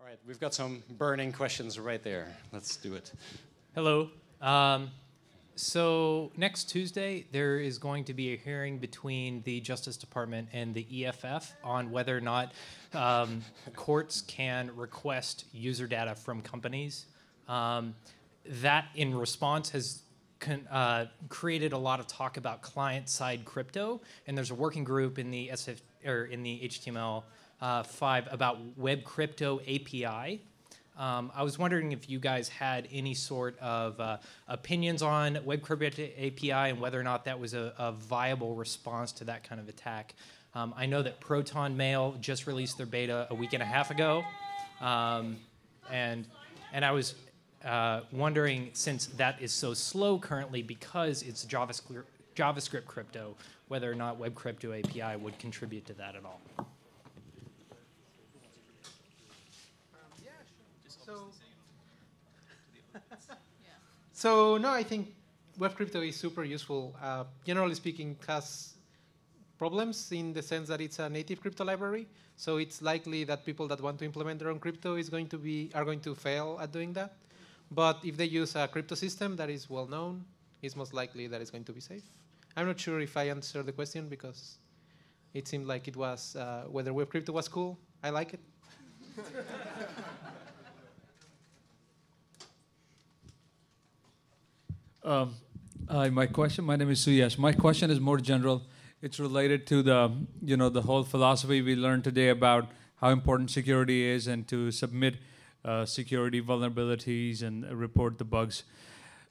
All right, we've got some burning questions right there. Let's do it. Hello. So next Tuesday, there is going to be a hearing between the Justice Department and the EFF on whether or not courts can request user data from companies. That, in response, has created a lot of talk about client-side crypto, and there's a working group in the HTML5 about Web Crypto API. I was wondering if you guys had any sort of opinions on Web Crypto API and whether or not that was a viable response to that kind of attack. I know that Proton Mail just released their beta a week and a half ago, and I was wondering, since that is so slow currently because it's JavaScript crypto, whether or not Web Crypto API would contribute to that at all. So no, I think Web Crypto is super useful. Generally speaking, it has problems in the sense that it's a native crypto library. So it's likely that people that want to implement their own crypto are going to fail at doing that. But if they use a crypto system that is well known, it's most likely that it's going to be safe. I'm not sure if I answered the question because it seemed like it was whether Web Crypto was cool. I like it. Hi, my name is Suyash. My question is more general. It's related to the whole philosophy we learned today about how important security is and to submit security vulnerabilities and report the bugs.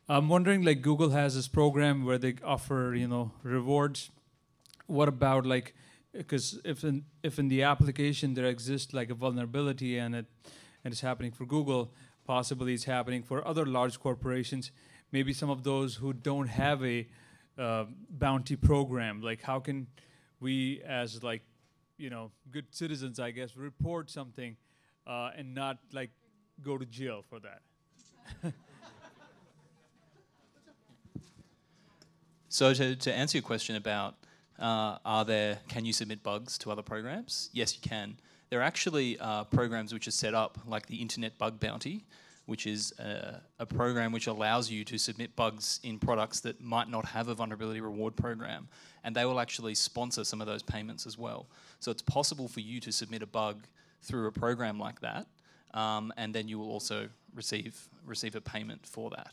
I'm wondering, like, Google has this program where they offer, rewards. What about, like, because if in the application there exists like a vulnerability and it's happening for Google, possibly it's happening for other large corporations. Maybe some of those who don't have a bounty program, like how can we as good citizens, I guess, report something and not like go to jail for that? So to answer your question about can you submit bugs to other programs? Yes, you can. There are actually programs which are set up like the Internet Bug Bounty, which is a program which allows you to submit bugs in products that might not have a vulnerability reward program. And they will actually sponsor some of those payments as well. So it's possible for you to submit a bug through a program like that, and then you will also receive a payment for that.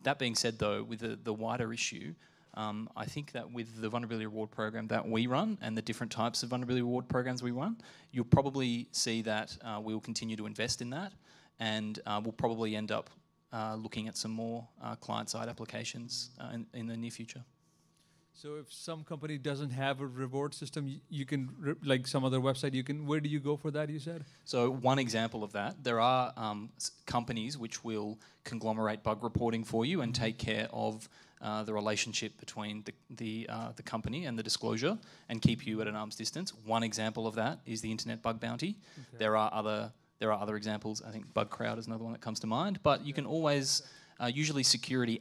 That being said, though, with the wider issue, I think that with the vulnerability reward program that we run and the different types of vulnerability reward programs we run, you'll probably see that we will continue to invest in that. And we'll probably end up looking at some more client-side applications in the near future. So if some company doesn't have a reward system, you can, like some other website, where do you go for that, you said? So one example of that, there are companies which will conglomerate bug reporting for you and take care of the relationship between the company and the disclosure and keep you at an arm's distance. One example of that is the Internet Bug Bounty. Okay. There are other examples. I think BugCrowd is another one that comes to mind. But you can always, usually security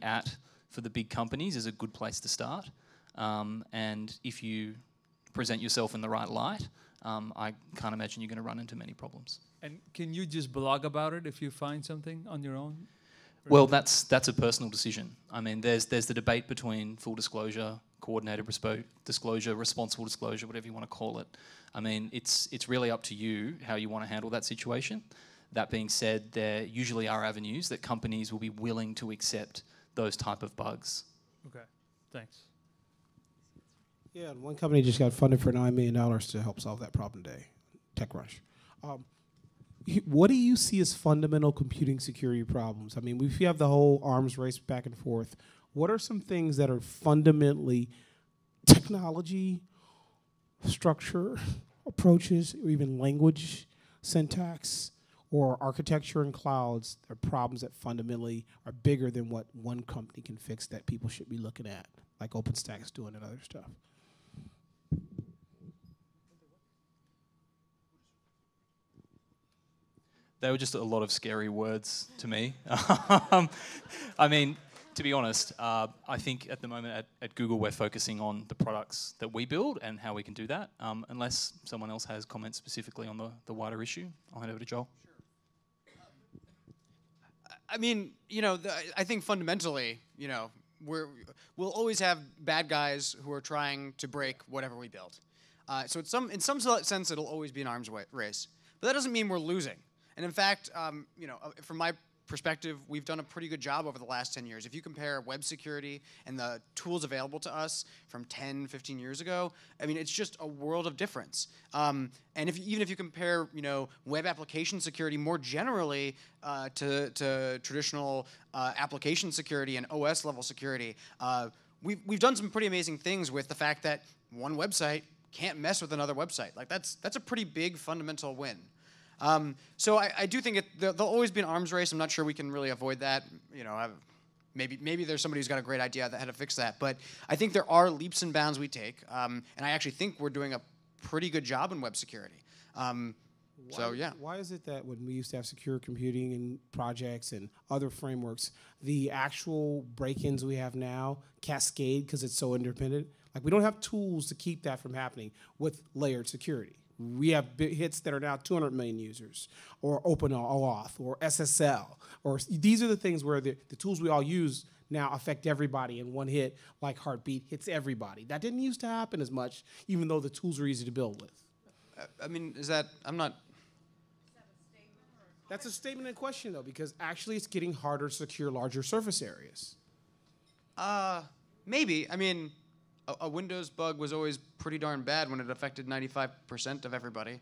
for the big companies is a good place to start. And if you present yourself in the right light, I can't imagine you're going to run into many problems. And can you just blog about it if you find something on your own? Well, that's a personal decision. I mean, there's the debate between full disclosure, coordinated disclosure, responsible disclosure, whatever you want to call it. I mean, it's really up to you how you want to handle that situation. That being said, there usually are avenues that companies will be willing to accept those type of bugs. Okay, thanks. Yeah, and one company just got funded for $9 million to help solve that problem today, TechCrunch. What do you see as fundamental computing security problems? I mean, if you have the whole arms race back and forth, what are some things that are fundamentally technology, structure, approaches, or even language, syntax, or architecture and clouds are problems that fundamentally are bigger than what one company can fix that people should be looking at, like OpenStack's doing and other stuff? They were just a lot of scary words to me. I mean, To be honest, I think at the moment at Google we're focusing on the products that we build and how we can do that. Unless someone else has comments specifically on the wider issue, I'll hand over to Joel. I mean, I think fundamentally, we'll always have bad guys who are trying to break whatever we build. So in some sense, it'll always be an arms race. But that doesn't mean we're losing. And in fact, from my perspective, we've done a pretty good job over the last 10 years. If you compare web security and the tools available to us from 10, 15 years ago, I mean, it's just a world of difference. And even if you compare, web application security more generally to traditional application security and OS level security, we've done some pretty amazing things with the fact that one website can't mess with another website. Like that's a pretty big fundamental win. So I do think there'll always be an arms race. I'm not sure we can really avoid that. Maybe there's somebody who's got a great idea how to fix that. But I think there are leaps and bounds we take, and I actually think we're doing a pretty good job in web security. So yeah. Why is it that when we used to have secure computing and projects and other frameworks, the actual break-ins we have now cascade because it's so independent? Like we don't have tools to keep that from happening with layered security. We have hits that are now 200 million users, or OpenOAuth, or SSL, or these are the things where the tools we all use now affect everybody in one hit, like Heartbeat hits everybody. That didn't used to happen as much, even though the tools are easy to build with. I mean, I'm not... That's a statement in question, though, because actually it's getting harder to secure larger surface areas. Maybe. I mean... A Windows bug was always pretty darn bad when it affected 95% of everybody.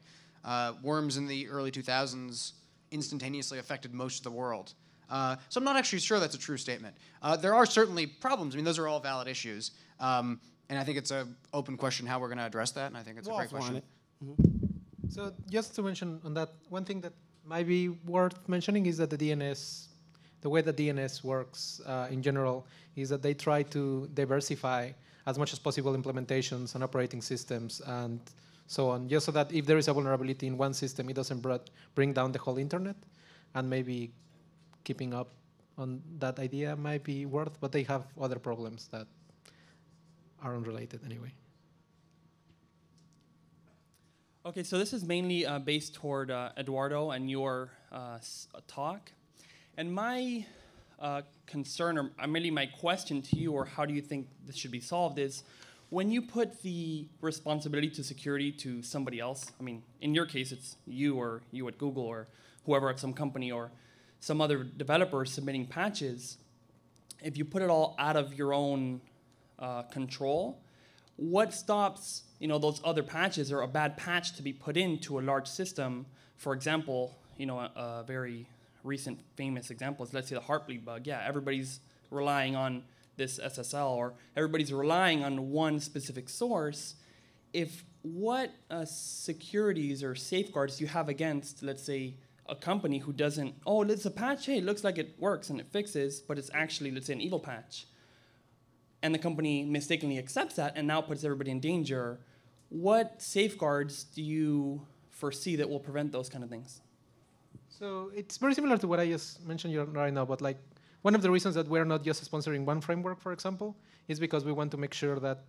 Worms in the early 2000s instantaneously affected most of the world. So I'm not actually sure that's a true statement. There are certainly problems. I mean, those are all valid issues. And I think it's an open question how we're going to address that, and I think it's a great question. So just to mention on that, one thing that might be worth mentioning is that the way that DNS works in general is that they try to diversify as much as possible implementations and operating systems and so on, just so that if there is a vulnerability in one system, it doesn't bring down the whole internet. And maybe keeping up on that idea might be worth, but they have other problems that are unrelated anyway. Okay, so this is mainly based toward Eduardo and your talk. And my concern, or really my question to you, or how do you think this should be solved, is when you put the responsibility to security to somebody else, I mean, in your case, it's you or you at Google or whoever at some company or some other developer submitting patches, if you put it all out of your own control, what stops those other patches or a bad patch to be put into a large system? For example, a very recent famous example is, let's say, the Heartbleed bug. Yeah, everybody's relying on this SSL, or everybody's relying on one specific source. If what securities or safeguards you have against, let's say, a company who doesn't, oh, it's a patch, hey, it looks like it works and it fixes, but it's actually, let's say, an evil patch, and the company mistakenly accepts that and now puts everybody in danger, what safeguards do you foresee that will prevent those kind of things? So it's very similar to what I just mentioned right now, but like one of the reasons that we're not just sponsoring one framework, for example, is because we want to make sure that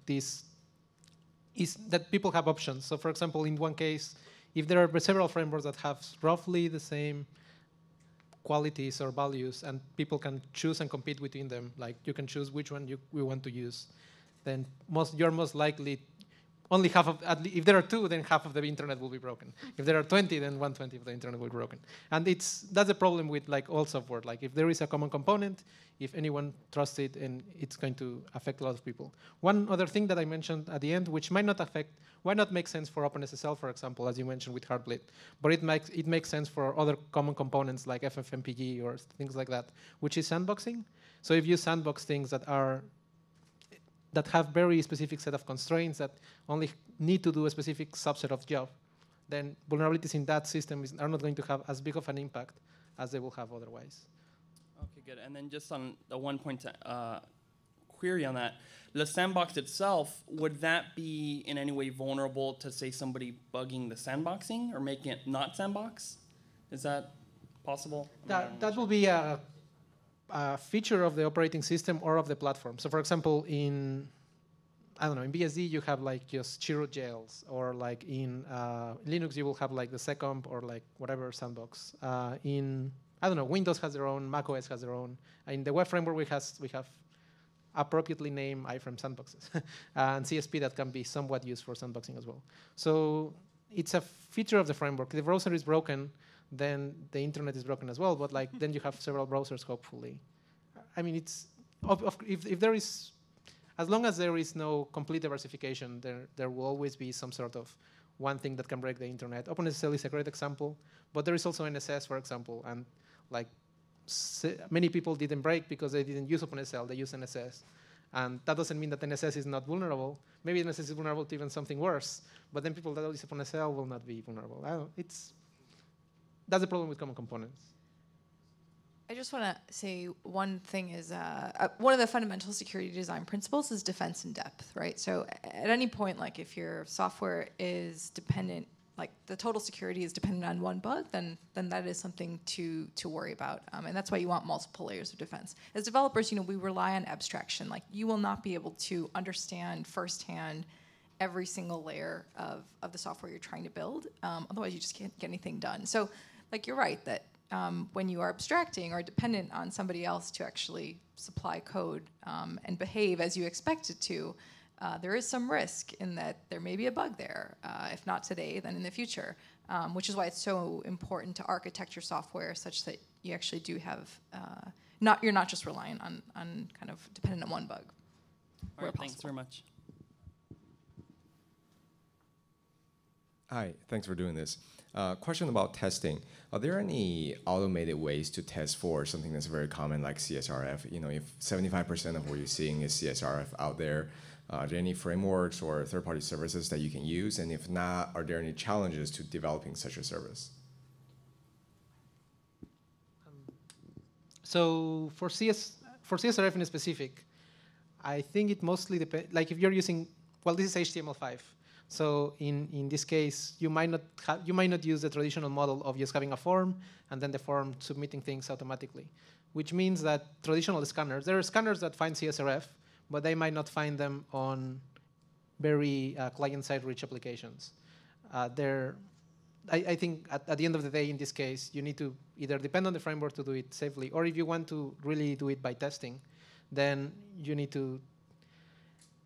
that people have options. So for example, in one case, if there are several frameworks that have roughly the same qualities or values and people can choose and compete between them, like you can choose which one we want to use, then you're most likely only half of, if there are 2, then half of the internet will be broken. If there are 20, then 1/20 of the internet will be broken. And that's the problem with like all software. Like if there is a common component, if anyone trusts it, and it's going to affect a lot of people. One other thing that I mentioned at the end, which might not make sense for OpenSSL, for example, as you mentioned with Heartbleed, but it makes sense for other common components like FFmpeg or things like that, which is sandboxing. So if you sandbox things that have very specific set of constraints that only need to do a specific subset of job, then vulnerabilities in that system are not going to have as big of an impact as they will have otherwise. Okay, good. And then just on the one point to query on that, the sandbox itself, would that be in any way vulnerable to, say, somebody bugging the sandboxing or making it not sandbox? Is that possible? That will be a a feature of the operating system or of the platform. So for example, I don't know, in BSD you have like just chroot jails, or like in Linux you will have like the seccomp or like whatever sandbox. I don't know, Windows has their own, Mac OS has their own. In the web framework we have appropriately named iframe sandboxes and CSP that can be somewhat used for sandboxing as well. So it's a feature of the framework. If the browser is broken, then the internet is broken as well. But like then you have several browsers, hopefully. I mean, it's if there is, as long as there is no complete diversification, there will always be some sort of one thing that can break the internet. OpenSSL is a great example, but there is also NSS, for example, and like many people didn't break because they didn't use OpenSSL, they use NSS. And that doesn't mean that NSS is not vulnerable. Maybe NSS is vulnerable to even something worse, but then people that use OpenSSL will not be vulnerable. That's the problem with common components. I just want to say one thing is one of the fundamental security design principles is defense in depth, right? So at any point, like if your software is dependent, like the total security is dependent on one bug, then that is something to worry about, and that's why you want multiple layers of defense. As developers, we rely on abstraction. Like you will not be able to understand firsthand every single layer of the software you're trying to build. Otherwise, you just can't get anything done. So, like you're right that when you are abstracting or dependent on somebody else to actually supply code and behave as you expect it to, there is some risk in that there may be a bug there, if not today, then in the future, which is why it's so important to architect your software such that you actually do have, you're not just reliant on kind of dependent on one bug. All right, thanks very much. Hi, thanks for doing this. Question about testing. Are there any automated ways to test for something that's very common like Csrf? If 75% of what you're seeing is Csrf out there, are there any frameworks or third-party services that you can use? And if not, are there any challenges to developing such a service? So for Csrf in specific, I think it mostly depends. Like if you're using, well, this is HTML5. So in this case, you might not use the traditional model of just having a form and then the form submitting things automatically, which means that traditional scanners, there are scanners that find Csrf, but they might not find them on very client-side rich applications. I think at the end of the day, in this case, you need to either depend on the framework to do it safely, or if you want to really do it by testing, then you need to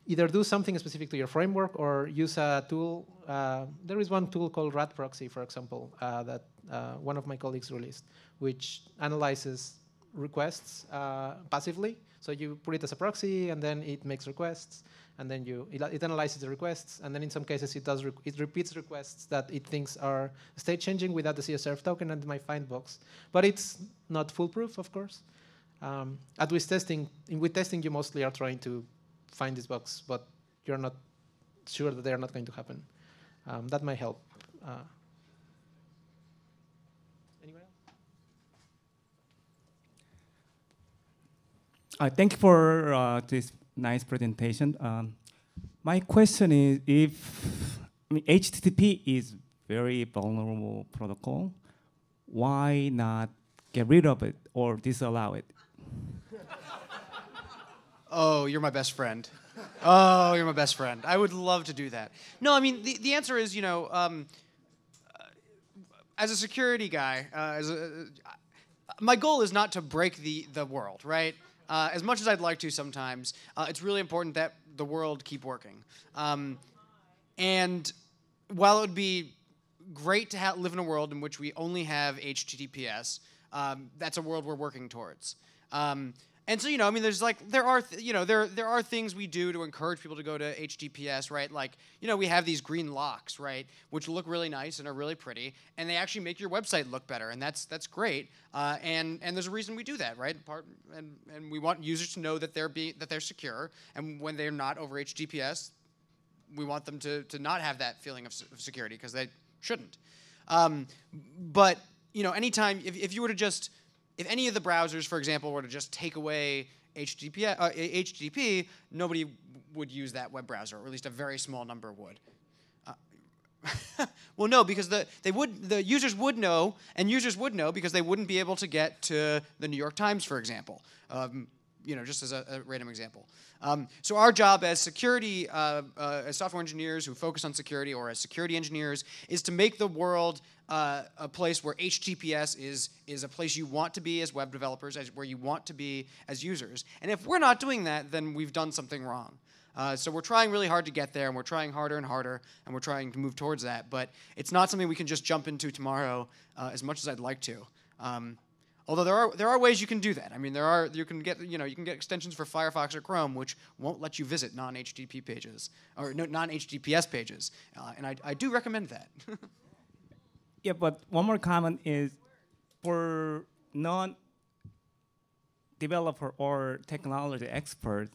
either do something specific to your framework or use a tool. There is one tool called rat proxy, for example, that one of my colleagues released, which analyzes requests passively. So you put it as a proxy, and then it makes requests, and then it analyzes the requests, and then in some cases it repeats requests that it thinks are state changing without the Csrf token and my find box. But it's not foolproof, of course. With testing, you mostly are trying to find these bugs, but you're not sure that they are not going to happen. That might help. Anyone else? Thank you for this nice presentation. My question is, if HTTP is very vulnerable protocol, why not get rid of it or disallow it? Oh, you're my best friend. Oh, you're my best friend. I would love to do that. No, I mean, the answer is, as a security guy, my goal is not to break the world, right? As much as I'd like to sometimes, it's really important that the world keep working. And while it would be great to live in a world in which we only have HTTPS, that's a world we're working towards. And so, there's there are things we do to encourage people to go to HTTPS, right? Like, we have these green locks, right, which look really nice and are really pretty, and they actually make your website look better, and that's great. And there's a reason we do that, right? And we want users to know that they're secure, and when they're not over HTTPS, we want them to not have that feeling of security because they shouldn't. But anytime if you were to just if any of the browsers, for example, were to just take away HTTP, nobody would use that web browser, or at least a very small number would. Well, no, because the users would know, and users would know because they wouldn't be able to get to the New York Times, for example. Just as a random example. So our job as security, as software engineers who focus on security, or as security engineers, is to make the world a place where HTTPS is a place you want to be as web developers, where you want to be as users. And if we're not doing that, then we've done something wrong. So we're trying really hard to get there, and we're trying harder and harder, and we're trying to move towards that. But it's not something we can just jump into tomorrow, as much as I'd like to. Although there are ways you can do that. I mean, you can get extensions for Firefox or Chrome which won't let you visit non-HTTP pages or non-HTTPS pages, and I do recommend that. Yeah, but one more comment is for non-developer or technology expert,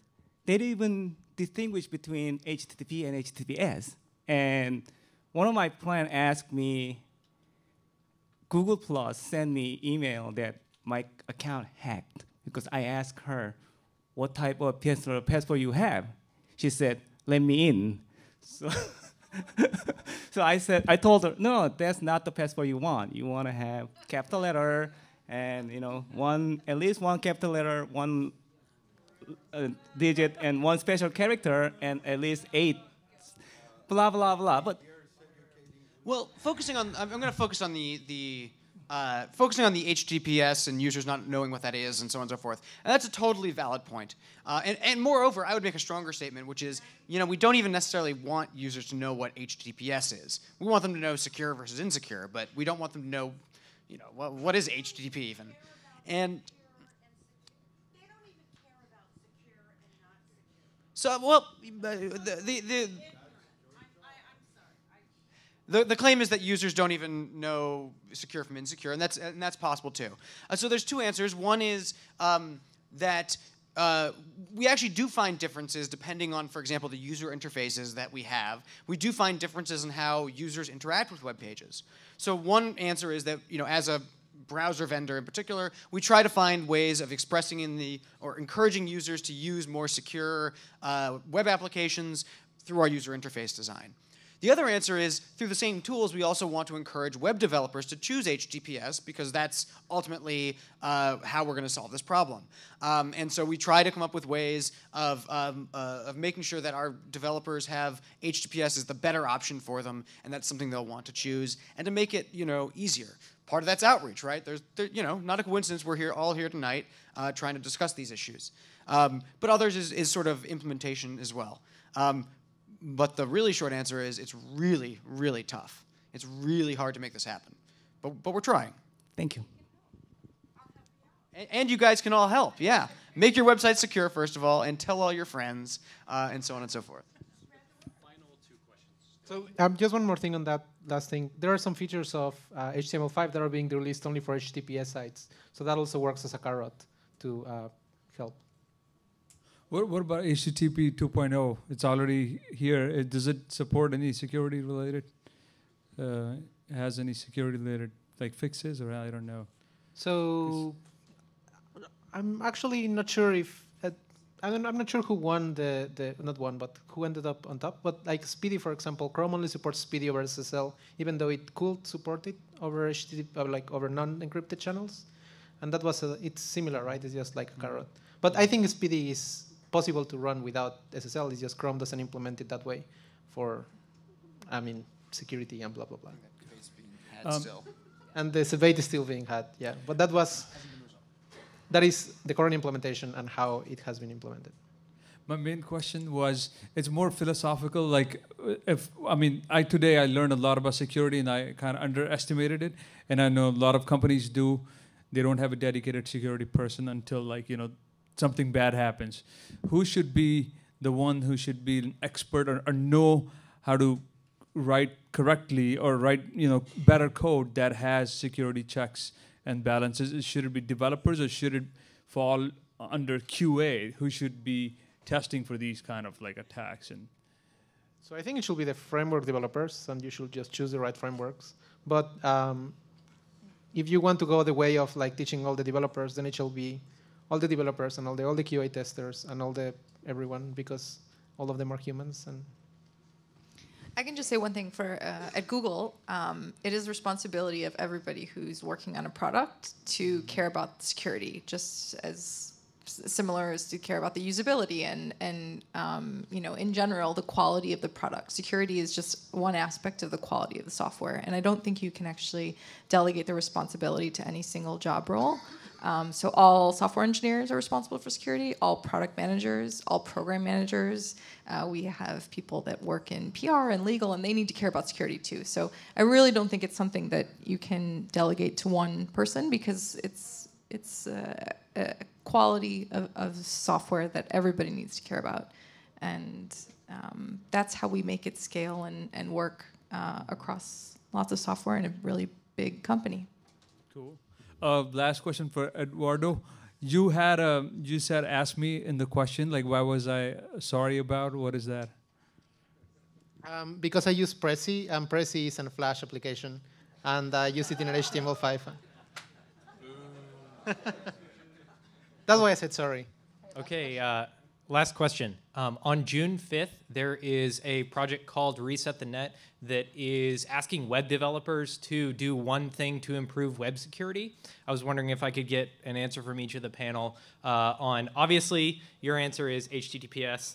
they don't even distinguish between HTTP and HTTPS. And one of my friends asked me, Google Plus sent me email that my account hacked because I asked her what type of password you have. She said, "Let me in." So I told her, no, that's not the password you want. You want to have capital letter and at least one capital letter, one digit, and one special character, and at least 8, blah blah blah. But well, I'm going to focus on focusing on the HTTPS and users not knowing what that is and so on and so forth. And that's a totally valid point. And moreover, I would make a stronger statement, which is, we don't even necessarily want users to know what HTTPS is. We want them to know secure versus insecure, but we don't want them to know, what is HTTP even. And so, well, the claim is that users don't even know secure from insecure, and that's possible too. So there's two answers. One is that we actually do find differences depending on, for example, the user interfaces that we have. We do find differences in how users interact with web pages. So one answer is that, as a browser vendor in particular, we try to find ways of expressing or encouraging users to use more secure web applications through our user interface design. The other answer is, through the same tools, we also want to encourage web developers to choose HTTPS because that's ultimately how we're going to solve this problem. And so we try to come up with ways of making sure that our developers have HTTPS as the better option for them, and that's something they'll want to choose, and to make it easier. Part of that's outreach, right? There's not a coincidence we're all here tonight trying to discuss these issues. But others is sort of implementation as well. But the really short answer is it's really, really tough. It's really hard to make this happen. But we're trying. Thank you. And you guys can all help, yeah. Make your website secure, first of all, and tell all your friends, and so on and so forth. So just one more thing on that last thing. There are some features of HTML5 that are being released only for HTTPS sites. So that also works as a carrot to help. What about HTTP 2.0? It's already here. Does it support any security related? Has any security related fixes, or I don't know. So I'm actually not sure if I'm not sure who won but who ended up on top. But like Speedy, for example, Chrome only supports Speedy over SSL, even though it could support it over HTTP, over non-encrypted channels. And that was it's similar, right? It's just like a carrot. But I think Speedy is possible to run without SSL. It's just Chrome doesn't implement it that way for, security and blah blah blah. And the debate is still being had, yeah. But that is the current implementation and how it has been implemented. My main question was, it's more philosophical. Today I learned a lot about security and I kind of underestimated it. And I know a lot of companies they don't have a dedicated security person until something bad happens. Who should be the one who should be an expert or know how to write correctly or write better code that has security checks and balances? Should it be developers or should it fall under QA? Who should be testing for these kind of attacks? And so I think it should be the framework developers, and you should just choose the right frameworks. But if you want to go the way of teaching all the developers, then it shall be all the developers and all the QA testers and everyone, because all of them are humans. And I can just say one thing for at Google. It is the responsibility of everybody who's working on a product to care about security, just as similar as to care about the usability and you know, in general, the quality of the product. Security is just one aspect of the quality of the software, and I don't think you can actually delegate the responsibility to any single job role. So all software engineers are responsible for security, all product managers, all program managers. We have people that work in PR and legal, and they need to care about security too. So I really don't think it's something that you can delegate to one person, because it's a quality of software that everybody needs to care about. And that's how we make it scale and work across lots of software in a really big company. Cool. Last question for Eduardo. You said ask me in the question, like, why was I sorry about? What is that? Because I use Prezi, and Prezi is a Flash application, and I use it in an HTML5. That's why I said sorry. Okay, last question. On June 5th, there is a project called Reset the Net that is asking web developers to do one thing to improve web security. I was wondering if I could get an answer from each of the panel on, obviously, your answer is HTTPS.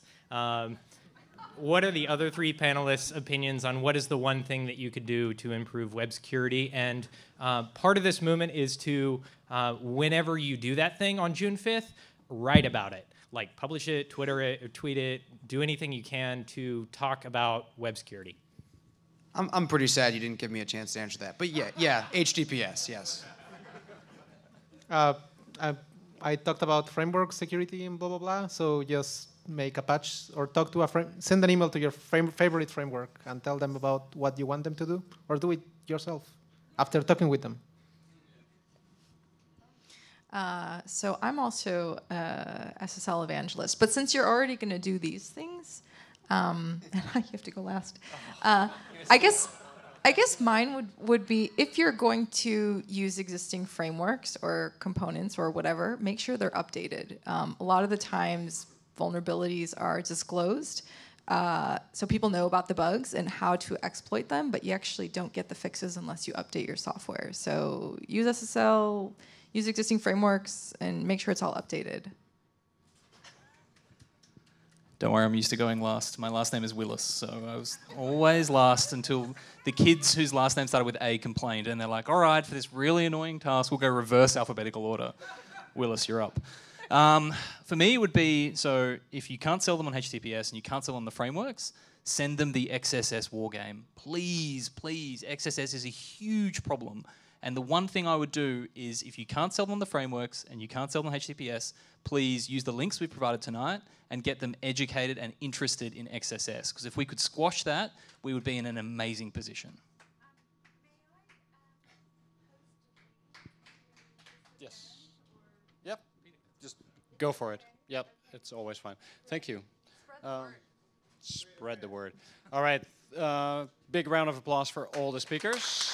What are the other three panelists' opinions on what is the one thing that you could do to improve web security? And part of this movement is to, whenever you do that thing on June 5th, write about it. Like, publish it, Twitter it, or tweet it, do anything you can to talk about web security. I'm pretty sad you didn't give me a chance to answer that. But yeah, HTTPS, yes. I talked about framework security and blah, blah, blah. So just make a patch or talk to a friend, send an email to your favorite framework and tell them about what you want them to do, or do it yourself after talking with them. So I'm also a SSL evangelist, but since you're already going to do these things, and you have to go last. I guess mine would be, if you're going to use existing frameworks or components or whatever, make sure they're updated. A lot of the times, vulnerabilities are disclosed, so people know about the bugs and how to exploit them, but you actually don't get the fixes unless you update your software. So use SSL, use existing frameworks, and make sure it's all updated. Don't worry, I'm used to going last. My last name is Willis, so I was always last until the kids whose last name started with A complained, and they're like, all right, for this really annoying task, we'll go reverse alphabetical order. Willis, you're up. For me, it would be, so if you can't sell them on HTTPS and you can't sell on the frameworks, send them the XSS war game. Please, please, XSS is a huge problem. And the one thing I would do is, if you can't sell them on the frameworks and you can't sell them on HTTPS, please use the links we provided tonight and get them educated and interested in XSS. Because if we could squash that, we would be in an amazing position. Yes. Yep. Just go for it. Yep. It's always fine. Thank you. Spread the word. All right. Big round of applause for all the speakers.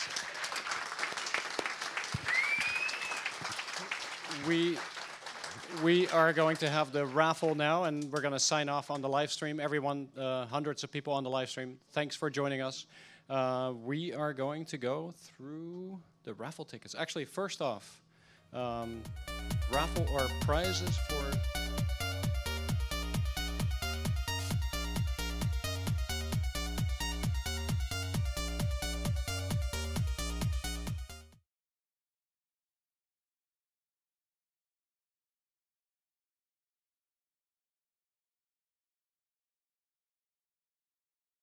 We are going to have the raffle now, and we're going to sign off on the live stream. Everyone, hundreds of people on the live stream, thanks for joining us. We are going to go through the raffle tickets. Actually, first off, raffle or prizes for